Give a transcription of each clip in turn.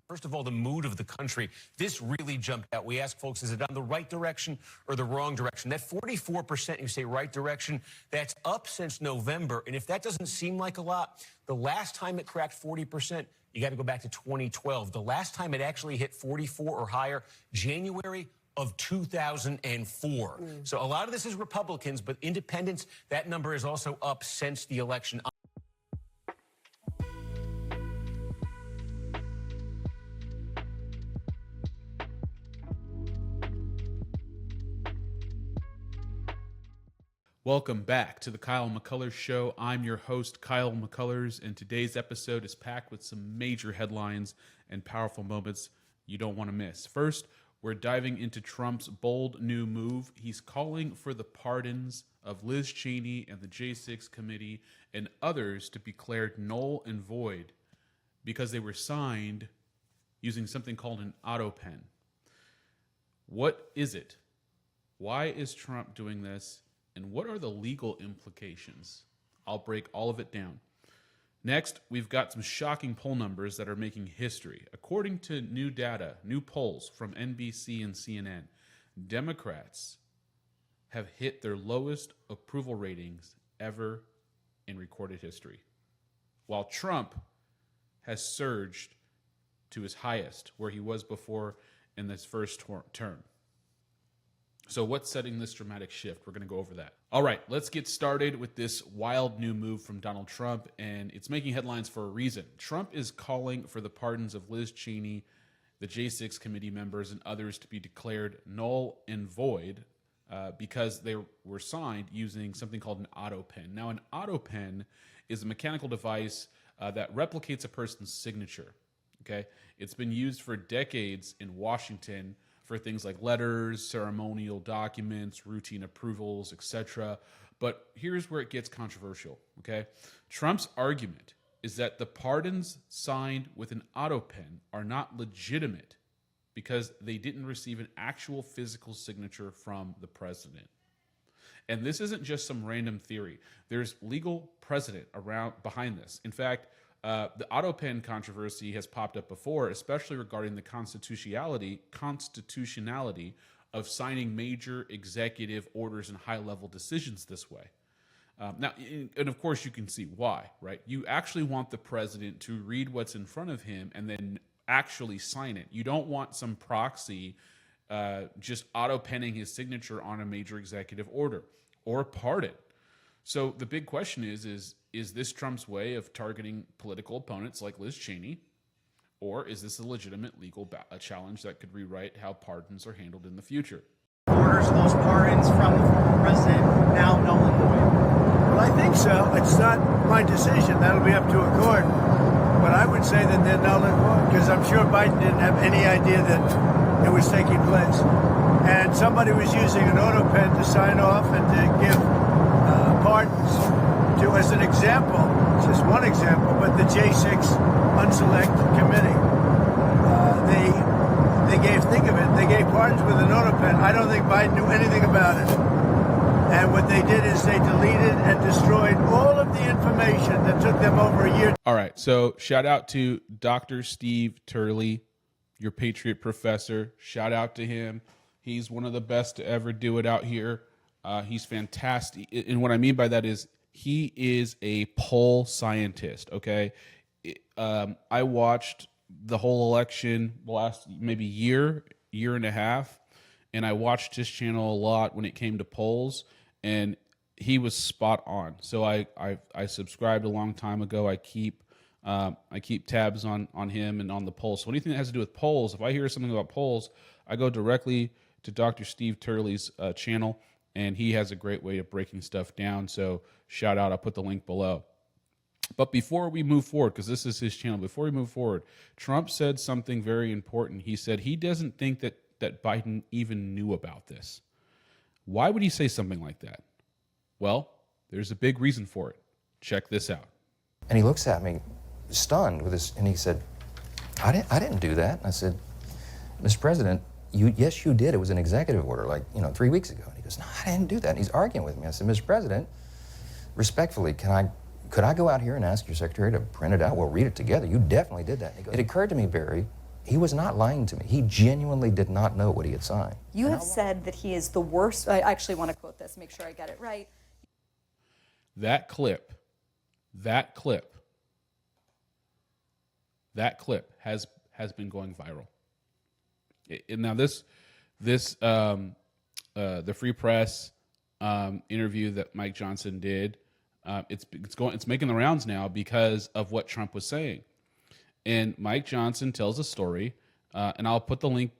First of all, the mood of the country. This really jumped out. We asked folks, is it on the right direction or the wrong direction? That 44%, you say right direction, that's up since November. And if that doesn't seem like a lot, the last time it cracked 40%, you got to go back to 2012. The last time it actually hit 44 or higher, January of 2004. So a lot of this is Republicans, but independents, that number is also up since the election. Welcome back to the Kyle McCullers Show. I'm your host, Kyle McCullers, and today's episode is packed with some major headlines and powerful moments you don't want to miss. First, we're diving into Trump's bold new move. He's calling for the pardons of Liz Cheney and the J6 committee and others to be declared null and void because they were signed using something called an Autopen. What is it? Why is Trump doing this? And what are the legal implications? I'll break all of it down. Next, we've got some shocking poll numbers that are making history. According to new data, new polls from NBC and CNN, Democrats have hit their lowest approval ratings ever in recorded history, while Trump has surged to his highest, where he was before in this first term. So what's setting this dramatic shift? We're going to go over that. All right, let's get started with this wild new move from Donald Trump, and it's making headlines for a reason. Trump is calling for the pardons of Liz Cheney, the J6 committee members, and others to be declared null and void because they were signed using something called an Autopen. Now, an Autopen is a mechanical device that replicates a person's signature. Okay, it's been used for decades in Washington for things like letters, ceremonial documents, routine approvals, etc. But here's where it gets controversial, okay? Trump's argument is that the pardons signed with an Autopen are not legitimate because they didn't receive an actual physical signature from the president. And this isn't just some random theory. There's legal precedent behind this. In fact, the Autopen controversy has popped up before, especially regarding the constitutionality of signing major executive orders and high-level decisions this way. Now, and of course, you can see why, right? You actually want the president to read what's in front of him and then actually sign it. You don't want some proxy just auto-penning his signature on a major executive order or pardon. So the big question is this Trump's way of targeting political opponents like Liz Cheney, or is this a legitimate legal challenge that could rewrite how pardons are handled in the future? Orders those pardons from the former president now null and void? Well, I think so. It's not my decision. That'll be up to a court. But I would say that they're null and void because I'm sure Biden didn't have any idea that it was taking place. And somebody was using an Autopen to sign off and to give pardons to, as an example, just one example, but the J6 unselected committee. They gave pardons with an Autopen. I don't think Biden knew anything about it. And what they did is they deleted and destroyed all of the information that took them over a year. All right, so shout out to Dr. Steve Turley, your Patriot professor. Shout out to him. He's one of the best to ever do it out here. He's fantastic. And what I mean by that is he is a poll scientist, okay? I watched the whole election the last maybe year and a half, and I watched his channel a lot when it came to polls, and he was spot on. So I subscribed a long time ago. I keep tabs on him and on the polls. So anything that has to do with polls, if I hear something about polls, I go directly to Dr. Steve Turley's channel, and he has a great way of breaking stuff down. So shout out. I'll put the link below. But before we move forward, because this is his channel, before we move forward, Trump said something very important. He said he doesn't think that Biden even knew about this. Why would he say something like that? Well, there's a big reason for it. Check this out. And he looks at me, stunned with this, and he said, I didn't do that. And I said, Mr. President, yes, you did. It was an executive order, 3 weeks ago. And he goes, no, I didn't do that. And he's arguing with me. I said, Mr. President, respectfully, could I go out here and ask your secretary to print it out? We'll read it together. You definitely did that. And he goes, it occurred to me, Barry, He was not lying to me. He genuinely did not know what he had signed. You have said that he is the worst. I actually want to quote this, make sure I get it right. That clip has been going viral. Now the Free Press interview that Mike Johnson did, it's making the rounds now because of what Trump was saying. And Mike Johnson tells a story, and I'll put the link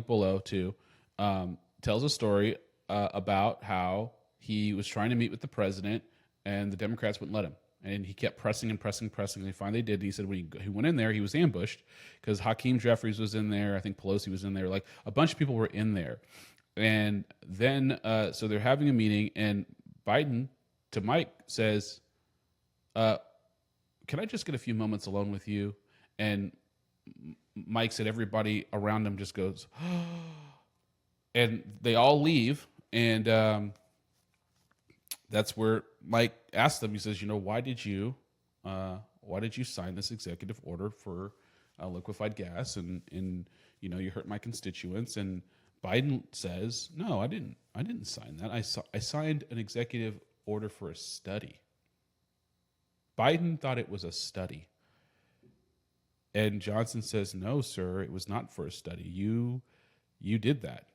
below too. Tells a story about how he was trying to meet with the president, and the Democrats wouldn't let him. And he kept pressing and pressing. And they finally did. And he said when he went in there, he was ambushed because Hakeem Jeffries was in there. I think Pelosi was in there. Like a bunch of people were in there. And then, so they're having a meeting, and Biden to Mike says, can I just get a few moments alone with you? And Mike said everybody around him just goes, and they all leave. And that's where Mike asked them, he says, why did you sign this executive order for liquefied gas? And you hurt my constituents. And Biden says, no, I didn't sign that. I signed an executive order for a study. Biden thought it was a study. And Johnson says, no, sir, it was not for a study. You did that.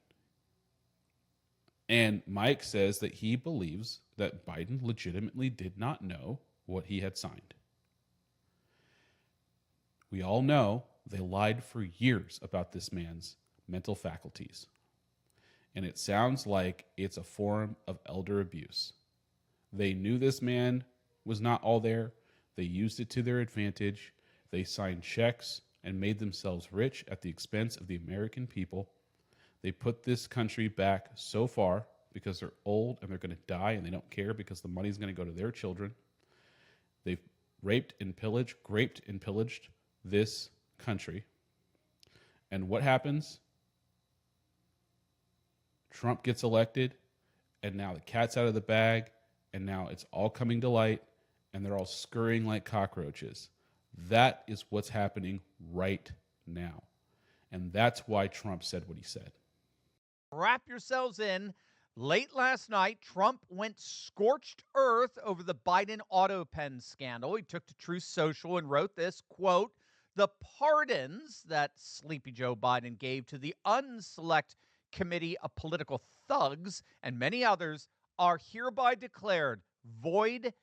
And Mike says that he believes that Biden legitimately did not know what he had signed. We all know they lied for years about this man's mental faculties. And it sounds like it's a form of elder abuse. They knew this man was not all there. They used it to their advantage. They signed checks and made themselves rich at the expense of the American people. They put this country back so far because they're old and they're going to die and they don't care because the money's going to go to their children. They've raped and pillaged this country. And what happens? Trump gets elected, and now the cat's out of the bag, and now it's all coming to light, and they're all scurrying like cockroaches. That is what's happening right now. And that's why Trump said what he said. Wrap yourselves in. Late last night, Trump went scorched earth over the Biden Autopen scandal. He took to Truth Social and wrote this, quote, "The pardons that Sleepy Joe Biden gave to the unselect committee of political thugs and many others are hereby declared void,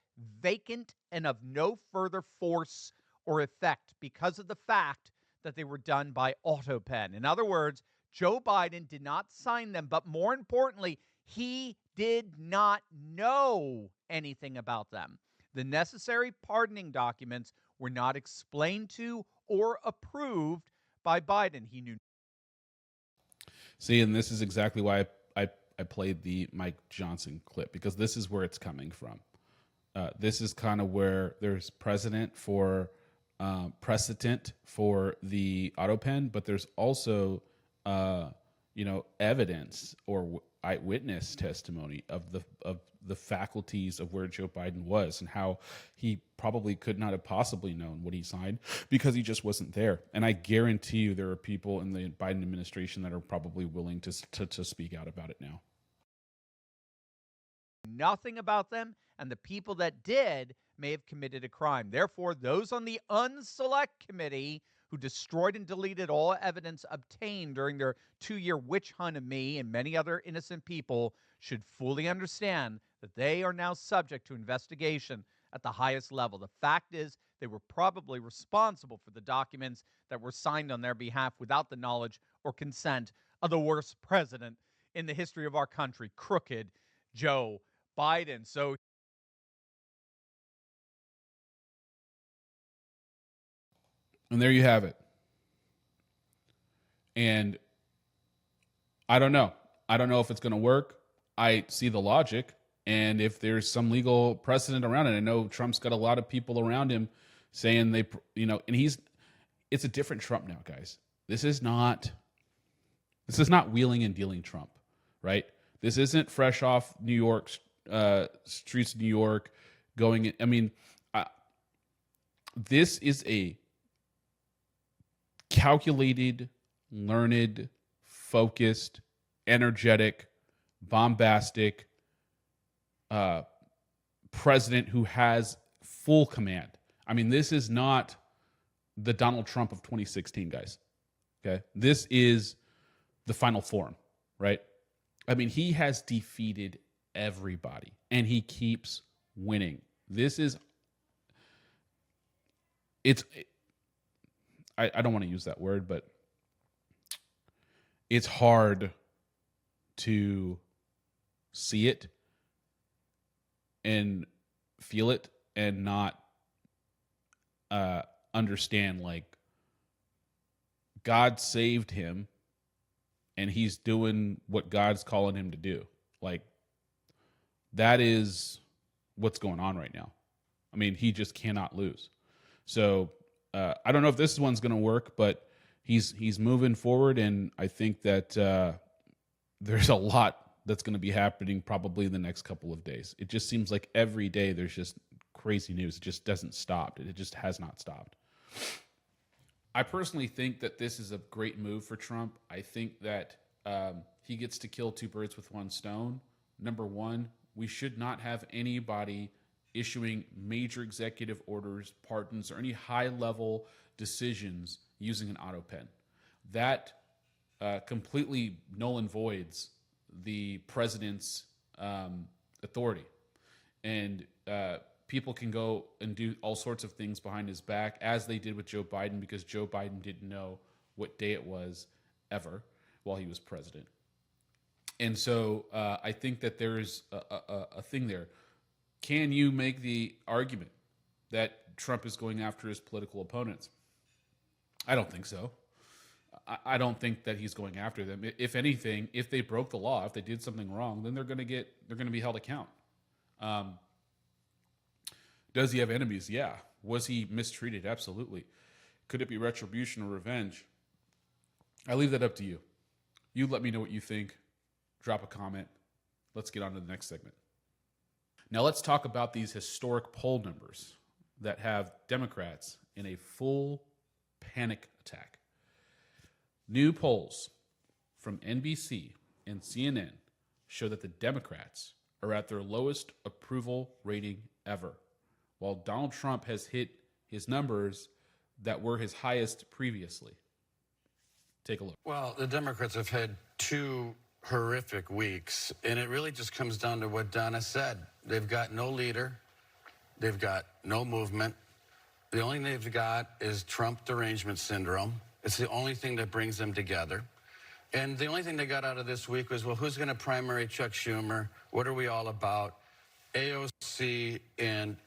vacant, and of no further force or effect because of the fact that they were done by Autopen." In other words, Joe Biden did not sign them, but more importantly, he did not know anything about them. The necessary pardoning documents were not explained to or approved by Biden. He knew. See, and this is exactly why I played the Mike Johnson clip, because this is where it's coming from. This is kind of where there's precedent for the Autopen, but there's also evidence or eyewitness testimony of the faculties of where Joe Biden was and how he probably could not have possibly known what he signed because he just wasn't there. And I guarantee you there are people in the Biden administration that are probably willing to speak out about it now. Nothing about them, and the people that did may have committed a crime. Therefore, those on the unselect committee who destroyed and deleted all evidence obtained during their 2-year witch hunt of me and many other innocent people should fully understand that they are now subject to investigation at the highest level. The fact is, they were probably responsible for the documents that were signed on their behalf without the knowledge or consent of the worst president in the history of our country, crooked Joe Biden. So and there you have it. And I don't know. I don't know if it's going to work. I see the logic. And if there's some legal precedent around it, I know Trump's got a lot of people around him saying and it's a different Trump now, guys. This is not wheeling and dealing Trump, right? This isn't fresh off New York, streets of New York going in. I mean, this is a calculated, learned, focused, energetic, bombastic president who has full command. I mean, this is not the Donald Trump of 2016, guys. Okay? This is the final form, right? I mean, he has defeated everybody, and he keeps winning. I don't want to use that word, but it's hard to see it and feel it and not understand, like, God saved him and he's doing what God's calling him to do. Like, that is what's going on right now. I mean, he just cannot lose. So I don't know if this one's going to work, but he's moving forward, and I think that there's a lot that's going to be happening probably in the next couple of days. It just seems like every day there's just crazy news. It just doesn't stop. It just has not stopped. I personally think that this is a great move for Trump. I think that he gets to kill two birds with one stone. Number one, we should not have anybody issuing major executive orders, pardons, or any high-level decisions using an auto pen. That completely null and voids the president's authority. And people can go and do all sorts of things behind his back, as they did with Joe Biden, because Joe Biden didn't know what day it was ever while he was president. And so I think that there's a thing there. Can you make the argument that Trump is going after his political opponents? I don't think so. I don't think that he's going after them. If anything, if they broke the law, if they did something wrong, then they're going to be held account. Does he have enemies? Yeah. Was he mistreated? Absolutely. Could it be retribution or revenge? I leave that up to you. You let me know what you think. Drop a comment. Let's get on to the next segment. Now let's talk about these historic poll numbers that have Democrats in a full panic attack. New polls from NBC and CNN show that the Democrats are at their lowest approval rating ever, while Donald Trump has hit his numbers that were his highest previously. Take a look. Well, the Democrats have had two horrific weeks, and it really just comes down to what Donna said. They've got no leader. They've got no movement. The only thing they've got is Trump derangement syndrome. It's the only thing that brings them together. And the only thing they got out of this week was, well, who's going to primary Chuck Schumer? What are we all about? AOC and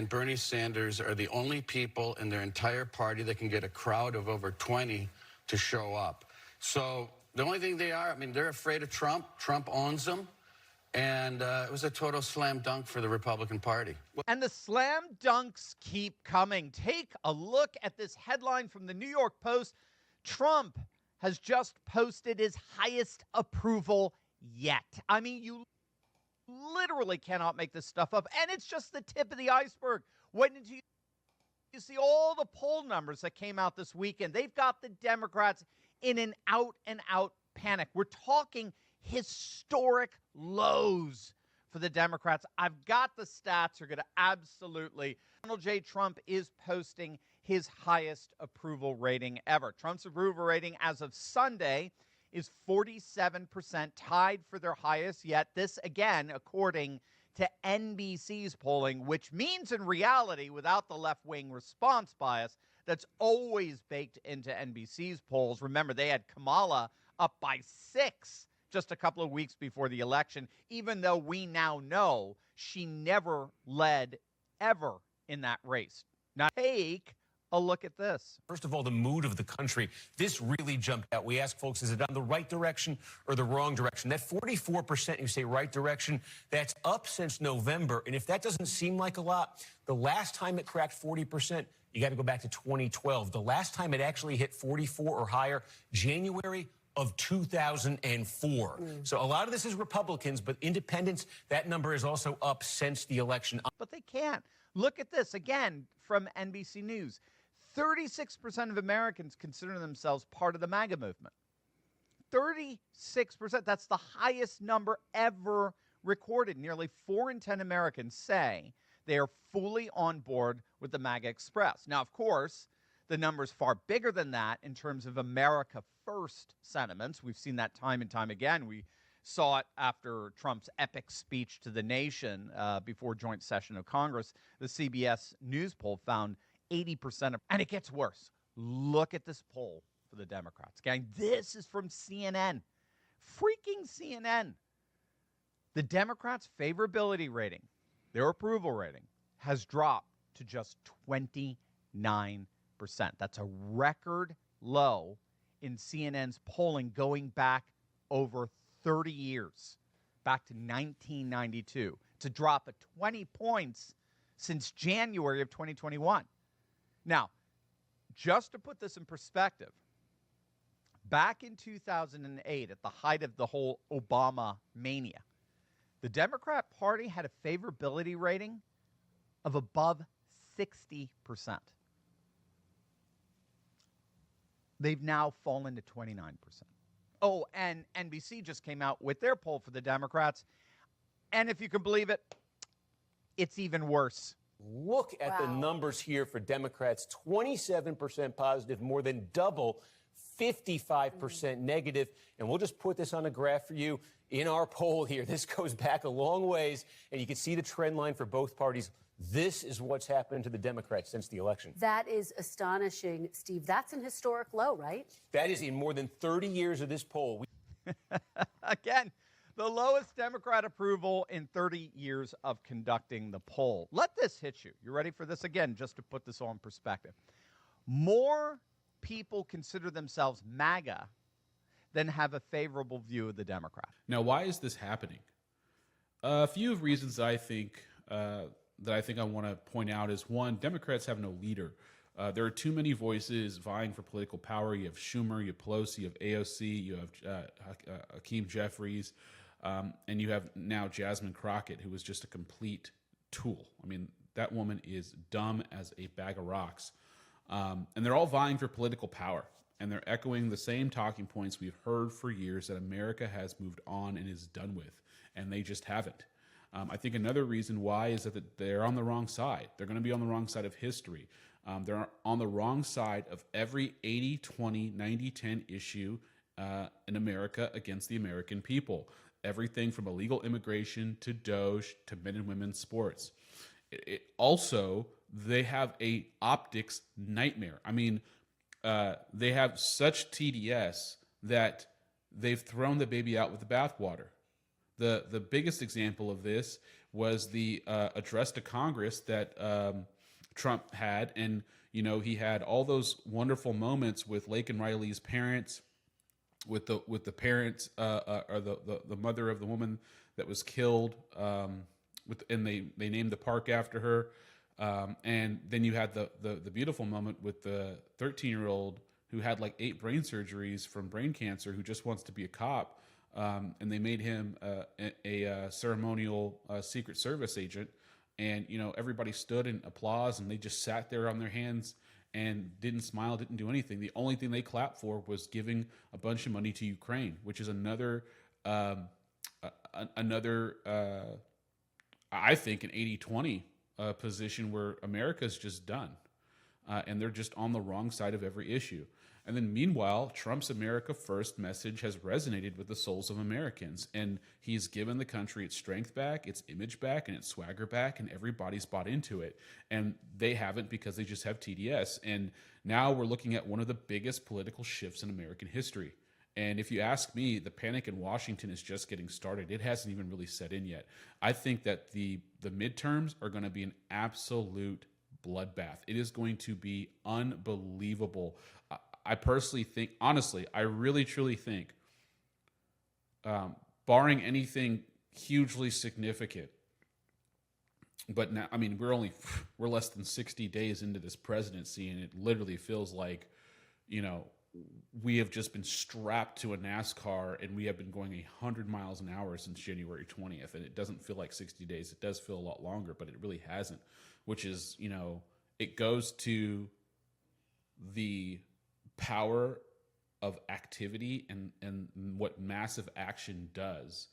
Bernie Sanders are the only people in their entire party that can get a crowd of over 20 to show up. So the only thing they are, I mean, they're afraid of Trump. Trump owns them. And it was a total slam dunk for the Republican Party. And the slam dunks keep coming. Take a look at this headline from the New York Post. Trump has just posted his highest approval yet. I mean, you literally cannot make this stuff up. And it's just the tip of the iceberg. When you see all the poll numbers that came out this weekend, they've got the Democrats in an out-and-out panic. We're talking historic lows for the Democrats. I've got the stats. Are going to absolutely. Donald J. Trump is posting his highest approval rating ever. Trump's approval rating as of Sunday is 47%, tied for their highest yet. This, again, according to NBC's polling, which means in reality, without the left-wing response bias that's always baked into NBC's polls. Remember, they had Kamala up by 6 just a couple of weeks before the election, even though we now know she never led ever in that race. Now take a look at this. First of all, the mood of the country. This really jumped out. We ask folks, is it on the right direction or the wrong direction? That 44%, you say right direction, that's up since November. And if that doesn't seem like a lot, the last time it cracked 40%, you got to go back to 2012. The last time it actually hit 44 or higher, January of 2004. So a lot of this is Republicans, but independents, that number is also up since the election. But they can't. Look at this again from NBC News. 36% of Americans consider themselves part of the MAGA movement. 36%. That's the highest number ever recorded. Nearly 4 in 10 Americans say they are fully on board with the MAGA Express. Now, of course, the number is far bigger than that in terms of America First sentiments. We've seen that time and time again. We saw it after Trump's epic speech to the nation before joint session of Congress. The CBS News poll found 80% of, and it gets worse. Look at this poll for the Democrats. Gang, this is from CNN. Freaking CNN. The Democrats' favorability rating, their approval rating, has dropped to just 29%. That's a record low in CNN's polling going back over 30 years, back to 1992. It's a drop of 20 points since January of 2021. Now, just to put this in perspective, back in 2008, at the height of the whole Obama mania, the Democrat Party had a favorability rating of above 60%. They've now fallen to 29%. Oh, and NBC just came out with their poll for the Democrats. And if you can believe it, it's even worse. Look at the numbers here for Democrats. 27% positive, more than double, 55% negative. And we'll just put this on a graph for you in our poll here. This goes back a long ways, and you can see the trend line for both parties. This is what's happened to the Democrats since the election. That is astonishing, Steve. That's an historic low, right? That is in more than 30 years of this poll. Again, the lowest Democrat approval in 30 years of conducting the poll. Let this hit you. You ready for this? Again, just to put this all in perspective. More people consider themselves MAGA than have a favorable view of the Democrat. Now, why is this happening? A few reasons I think I want to point out is, one, Democrats have no leader. There are too many voices vying for political power. You have Schumer, you have Pelosi, you have AOC, you have Hakeem Jeffries, and you have now Jasmine Crockett, who is just a complete tool. I mean, that woman is dumb as a bag of rocks. And they're all vying for political power. And they're echoing the same talking points we've heard for years that America has moved on and is done with. And they just haven't. I think another reason why is that they're on the wrong side. They're going to be on the wrong side of history. They're on the wrong side of every 80-20, 90-10 issue in America against the American people. Everything from illegal immigration to DOGE to men and women's sports. Also, they have a optics nightmare. I mean, they have such TDS that they've thrown the baby out with the bathwater. The biggest example of this was the address to Congress that Trump had, and he had all those wonderful moments with Laken Riley's parents, with the parents or the mother of the woman that was killed, and they named the park after her, and then you had the beautiful moment with the 13-year-old who had like 8 brain surgeries from brain cancer, who just wants to be a cop. And they made him a ceremonial Secret Service agent. And, everybody stood in applause, and they just sat there on their hands and didn't smile, didn't do anything. The only thing they clapped for was giving a bunch of money to Ukraine, which is another I think, an 80-20 position where America's just done. And they're just on the wrong side of every issue. And then meanwhile, Trump's America First message has resonated with the souls of Americans. And he's given the country its strength back, its image back, and its swagger back, and everybody's bought into it. And they haven't, because they just have TDS. And now we're looking at one of the biggest political shifts in American history. And if you ask me, the panic in Washington is just getting started. It hasn't even really set in yet. I think that the midterms are going to be an absolute bloodbath. It is going to be unbelievable. I personally think, honestly, I really, truly think, barring anything hugely significant, but now, I mean, we're less than 60 days into this presidency, and it literally feels like, we have just been strapped to a NASCAR, and we have been going 100 miles an hour since January 20th, and it doesn't feel like 60 days. It does feel a lot longer, but it really hasn't, which is, it goes to the power of activity and what massive action does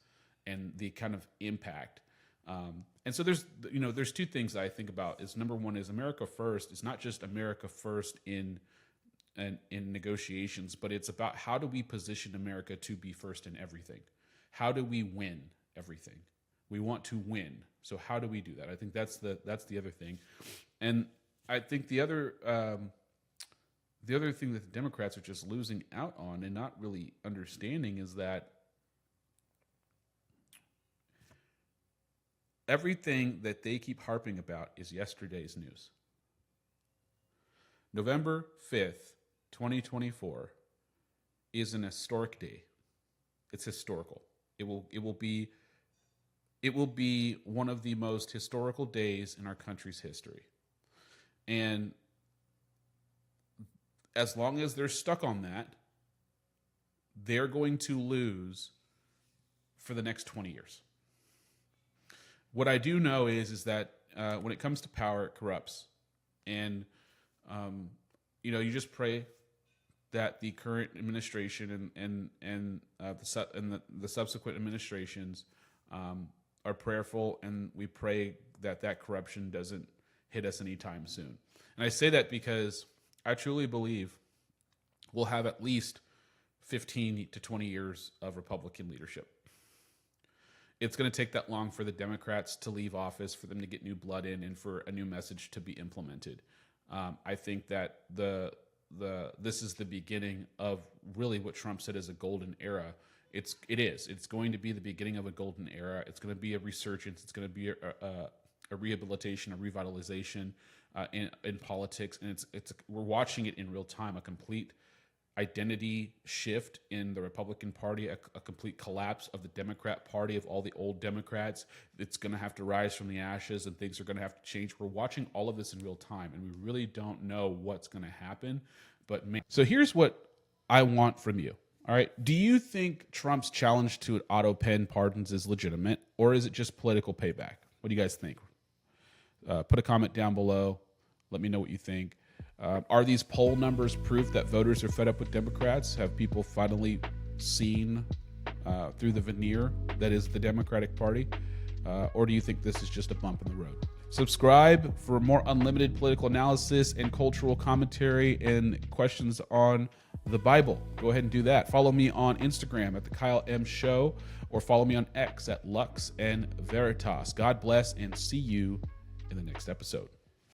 and the kind of impact. And so there's two things that I think about. Is number one is America first. It's not just America first in negotiations, but it's about how do we position America to be first in everything? How do we win everything? We want to win. So how do we do that? I think that's the other thing. And I think the other thing that the Democrats are just losing out on and not really understanding is that everything that they keep harping about is yesterday's news. November 5th, 2024 is an historic day. It's historical. It will be one of the most historical days in our country's history. And as long as they're stuck on that, they're going to lose for the next 20 years. What I do know is that when it comes to power, it corrupts. And, you just pray that the current administration and the subsequent administrations are prayerful, and we pray that corruption doesn't hit us anytime soon. And I say that because I truly believe we'll have at least 15 to 20 years of Republican leadership. It's going to take that long for the Democrats to leave office, for them to get new blood in, and for a new message to be implemented. I think that this is the beginning of really what Trump said is a golden era. It is. It's going to be the beginning of a golden era. It's going to be a resurgence. It's going to be a rehabilitation, a revitalization in politics, and we're watching it in real time. A complete identity shift in the Republican Party, a complete collapse of the Democrat Party, of all the old Democrats. It's going to have to rise from the ashes, and things are going to have to change. We're watching all of this in real time, and we really don't know what's going to happen. So here's what I want from you. All right. Do you think Trump's challenge to Autopen pardons is legitimate, or is it just political payback? What do you guys think? Put a comment down below. Let me know what you think. Are these poll numbers proof that voters are fed up with Democrats? Have people finally seen through the veneer that is the Democratic Party? Or do you think this is just a bump in the road? Subscribe for more unlimited political analysis and cultural commentary and questions on the Bible. Go ahead and do that. Follow me on Instagram at The Kyle M Show, or follow me on X at Lux and Veritas. God bless, and see you in the next episode.